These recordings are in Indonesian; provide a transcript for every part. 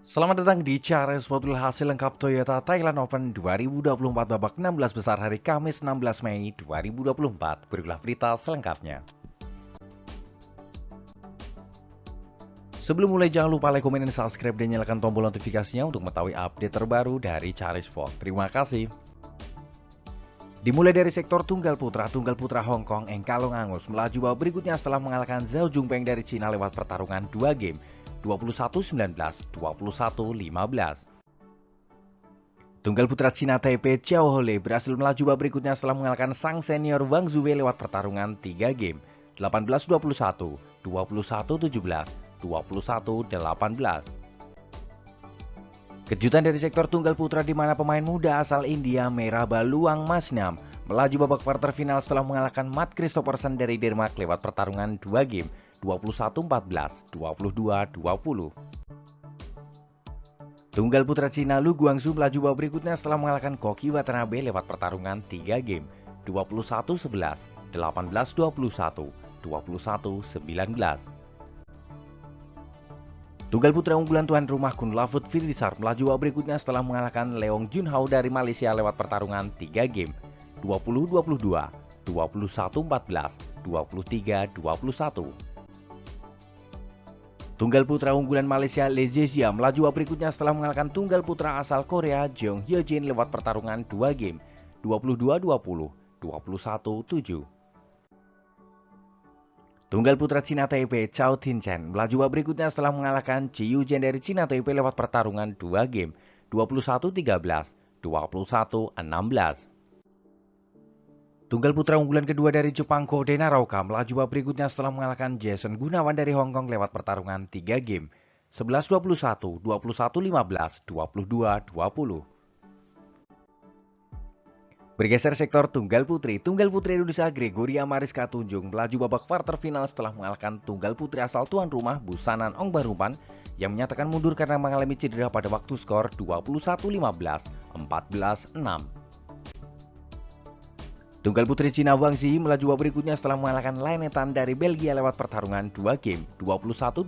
Selamat datang di Charles Mobil hasil lengkap Toyota Thailand Open 2024 babak 16 besar hari Kamis 16 Mei 2024. Berikutlah berita selengkapnya. Sebelum mulai jangan lupa like, komen, dan subscribe dan nyalakan tombol notifikasinya untuk mengetahui update terbaru dari Charles Sport. Terima kasih. Dimulai dari sektor tunggal putra Hong Kong Eng Kalong Angus melaju babak berikutnya setelah mengalahkan Zhao Jungpeng dari Cina lewat pertarungan 2 game 21-19, 21-15. Tunggal putra Cina Taipei Zhao Hole berhasil melaju babak berikutnya setelah mengalahkan sang senior Wang Zhuwei lewat pertarungan 3 game 18-21, 21-17, 21-18. Kejutan dari sektor tunggal putra di mana pemain muda asal India Meraba Luang Masnam melaju babak quarter final setelah mengalahkan Matt Christophersen dari Denmark lewat pertarungan 2 game 21-14, 22-20. Tunggal putra Cina Lu Guangzu melaju babak berikutnya setelah mengalahkan Koki Watanabe lewat pertarungan 3 game 21-11, 18-21, 21-19. Tunggal putra unggulan tuan rumah Kunlavut Firisar melaju babak berikutnya setelah mengalahkan Leong Junhao dari Malaysia lewat pertarungan 3 game 20-22, 21-14, 23-21. Tunggal putra unggulan Malaysia Lee Zhezia melaju babak berikutnya setelah mengalahkan tunggal putra asal Korea Jeong Hyojin lewat pertarungan 2 game 22-20, 21-7. Tunggal putra Cina Taipei Chao Tinchen melaju babak berikutnya setelah mengalahkan Chi Yujian dari Cina Taipei lewat pertarungan 2 game 21-13, 21-16. Tunggal putra unggulan kedua dari Jepang Kode Naraoka melaju babak berikutnya setelah mengalahkan Jason Gunawan dari Hong Kong lewat pertarungan 3 game 11-21, 21-15, 22-20. Bergeser sektor tunggal putri Indonesia Gregoria Mariska Tunjung melaju babak quarter final setelah mengalahkan tunggal putri asal tuan rumah Busanan Ong Barumpan yang menyatakan mundur karena mengalami cedera pada waktu skor 21-15, 14-6. Tunggal putri Cina Wang Zi melaju babak berikutnya setelah mengalahkan Lainetan dari Belgia lewat pertarungan 2 game 21-12,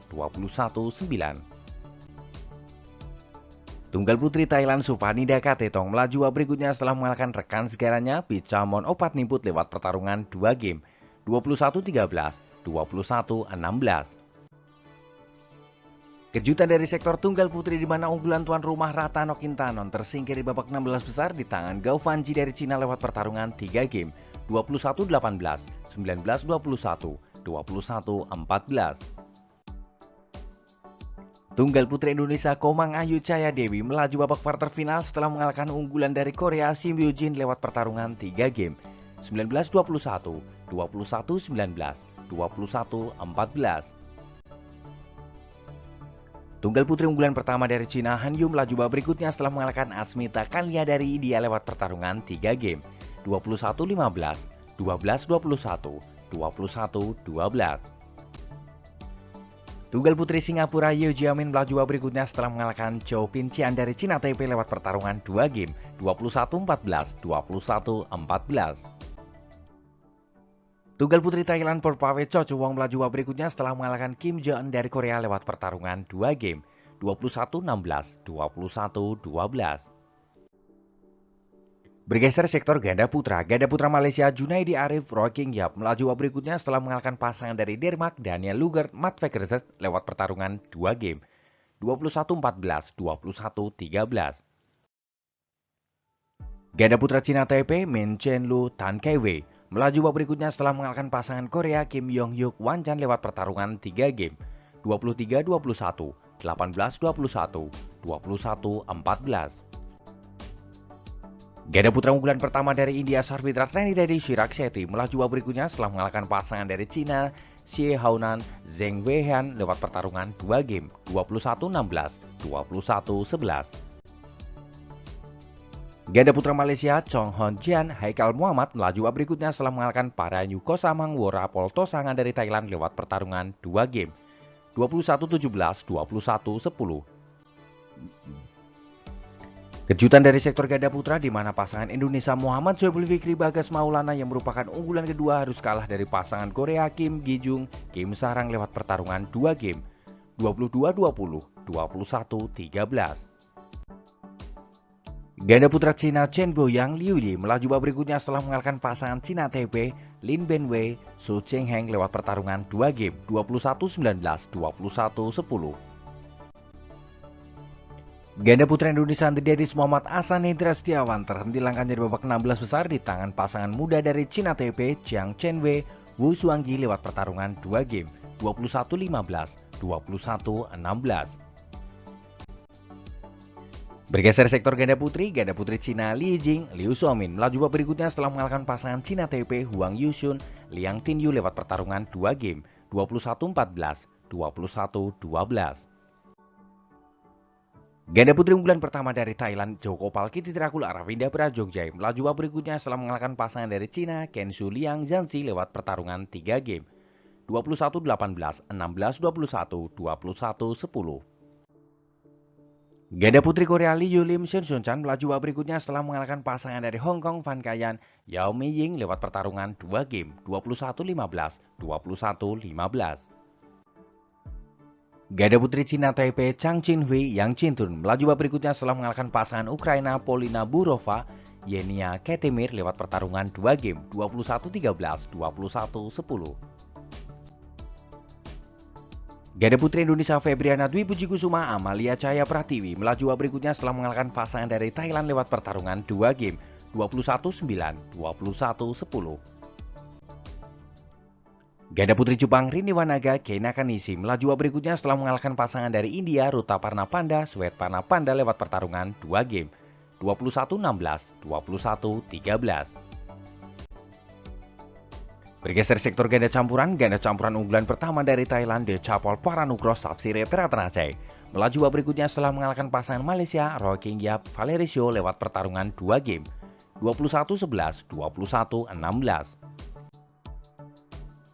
21-9. Tunggal putri Thailand Supanida Katetong melaju babak berikutnya setelah mengalahkan rekan segaranya Pichamon Opat Nimput lewat pertarungan 2 game 21-13, 21-16. Kejutan dari sektor tunggal putri di mana unggulan tuan rumah Ratano Kintanon tersingkir di babak 16 besar di tangan Gao Fanji dari Cina lewat pertarungan 3 game 21-18, 19-21, 21-14. Tunggal putri Indonesia Komang Ayu Caya Dewi melaju babak quarter final setelah mengalahkan unggulan dari Korea Sim Yoo-jin lewat pertarungan 3 game 19-21, 21-19, 21-14. Tunggal putri unggulan pertama dari Cina Han Yu melaju babak berikutnya setelah mengalahkan Asmita Kalia dari India lewat pertarungan 3 game 21-15, 12-21, 21-12. Tunggal putri Singapura Yeo Jiamin melaju babak berikutnya setelah mengalahkan Chou Pincian dari Cina Taipei lewat pertarungan 2 game 21-14, 21-14. Tunggal putri Thailand Porpawe Cho Chuwong melaju babak berikutnya setelah mengalahkan Kim Jo-eun dari Korea lewat pertarungan 2 game 21-16, 21-12. Bergeser sektor ganda putra Malaysia Junaidi Arif Roy King Yap melaju babak berikutnya setelah mengalahkan pasangan dari Denmark Daniel Lugert Matt Vekkersson lewat pertarungan 2 game 21-14, 21-13. Ganda putra Cina Taipei Min Chen Lu Tan Kai Wei melaju babak berikutnya setelah mengalahkan pasangan Korea Kim Yong Hyuk Wan Chan lewat pertarungan 3 game 23-21, 18-21, 21-14. Ganda putra unggulan pertama dari India Sarvitra Treni dari Chirag Shetty melaju babak berikutnya setelah mengalahkan pasangan dari Cina Xie Haonan Zheng Weihan lewat pertarungan 2 game 21-16, 21-11. Ganda putra Malaysia Chong Hon Jian Haikal Muhammad melaju babak berikutnya setelah mengalahkan Parayu Kosamang Worapol Tosangan dari Thailand lewat pertarungan 2 game 21-17, 21-10. Kejutan dari sektor ganda putra di mana pasangan Indonesia Muhammad Soebul Fikri Bagas Maulana yang merupakan unggulan kedua harus kalah dari pasangan Korea Kim Gi-jung Kim Sarang lewat pertarungan 2 game 22-20, 21-13. Ganda putra Cina Chen Boyang Liu Yi melaju babak berikutnya setelah mengalahkan pasangan Cina Taipei Lin Benwei Su Chengheng lewat pertarungan 2 game 21-19, 21-10. Ganda putra Indonesia Andriadis Muhammad Ahsan Hendra Setiawan terhenti langkahnya di babak 16 besar di tangan pasangan muda dari Cina Taipei Jiang Chenwei Wu Shuangyi lewat pertarungan 2 game 21-15, 21-16. Bergeser sektor ganda putri Cina Li Yijing, Liu Xiaomin melaju babak berikutnya setelah mengalahkan pasangan Cina Taipei Huang Yushun, Liang Tinyu lewat pertarungan 2 game 21-14, 21-12. Ganda putri unggulan pertama dari Thailand Joko Palkiti Trakul Aravinda Prajogjai melaju babak berikutnya setelah mengalahkan pasangan dari Cina Kenshu Liang Zhanzi lewat pertarungan 3 game 21-18, 16-21, 21-10. Ganda putri Korea Lee Yulim Shin Chan melaju babak berikutnya setelah mengalahkan pasangan dari Hong Kong Fan Kayan Yao Miying lewat pertarungan 2 game 21-15, 21-15. Ganda putri Cina Taipei Chang Chin-hui Yang Chin-tun melaju babak berikutnya setelah mengalahkan pasangan Ukraina Polina Burova Yenia Ketemir lewat pertarungan 2 game 21-13, 21-10. Ganda putri Indonesia Febriana Dwi Puji Kusuma Amalia Cahaya Pratiwi melaju babak berikutnya setelah mengalahkan pasangan dari Thailand lewat pertarungan 2 game 21-9, 21-10. Ganda putri Jepang Rini Wanaga Kei Nakanishi melaju babak berikutnya setelah mengalahkan pasangan dari India Ruta Parna Panda Swetparna Panda lewat pertarungan 2 game 21-16, 21-13. Bergeser sektor ganda campuran unggulan pertama dari Thailand Dechapol Paranugro Sapsire Teratanacai melaju babak berikutnya setelah mengalahkan pasangan Malaysia Roy King Yap Valerisio lewat pertarungan 2 game 21-11, 21-16.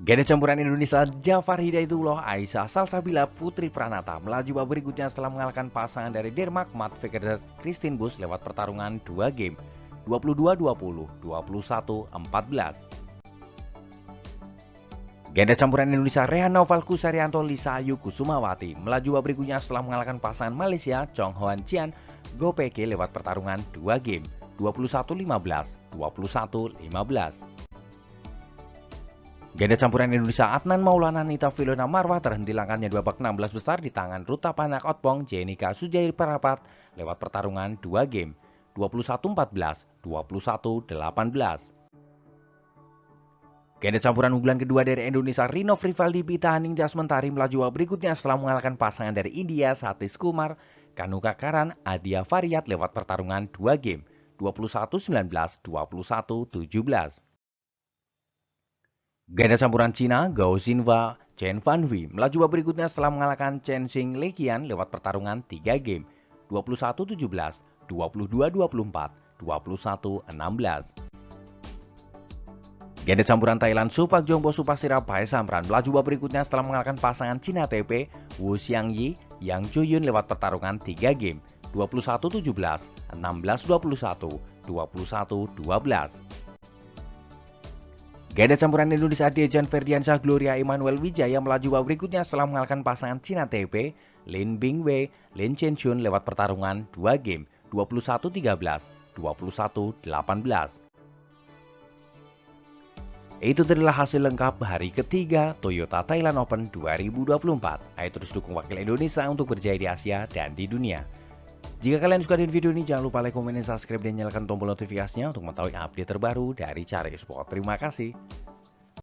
Ganda campuran Indonesia Jafar Hidayatullah Aisyah Salsabila Putri Pranata melaju babak berikutnya setelah mengalahkan pasangan dari Denmark Matt Vekers Christine Busch lewat pertarungan 2 game 22-20, 21-14. Ganda campuran Indonesia Rehan Noval Kusarianto Lisa Ayu Kusumawati melaju babak berikutnya setelah mengalahkan pasangan Malaysia Chong Hoan Chian Go Peke lewat pertarungan 2 game 21-15, 21-15. Ganda campuran Indonesia Adnan Maulana Nita Filona Marwah terhenti langkahnya di babak 16 besar di tangan Ruta Panak Otpong Jenika Sujair Parapat lewat pertarungan 2 game 21-14, 21-18. Ganda campuran unggulan kedua dari Indonesia Rino Frivaldi Pitahaning Jasmentari melaju babak berikutnya setelah mengalahkan pasangan dari India Satish Kumar Kanuka Karan Adia Variat lewat pertarungan 2 game 21-19, 21-17. Ganda campuran Cina Gao Xinhua Chen Fanhui melaju babak berikutnya setelah mengalahkan Chen Xing Lekian lewat pertarungan 3 game 21-17, 22-24, 21-16. Ganda campuran Thailand Supak Jongbo Supasira Pai Samran melaju babak berikutnya setelah mengalahkan pasangan Cina Taipei Wu Xiangyi Yang Chuyun lewat pertarungan 3 game 21-17, 16-21, 21-12. Ganda campuran Indonesia Dejan Ferdiansyah Gloria Emmanuel Wijaya melaju babak berikutnya setelah mengalahkan pasangan Cina Taipei Lin Bingwei Lin Chenchun lewat pertarungan 2 game 21-13, 21-18. Itu adalah hasil lengkap hari ketiga Toyota Thailand Open 2024. Ayo terus dukung wakil Indonesia untuk berjaya di Asia dan di dunia. Jika kalian suka dengan video ini, jangan lupa like, komen, dan subscribe, dan nyalakan tombol notifikasinya untuk mengetahui update terbaru dari Cari Sport. Terima kasih.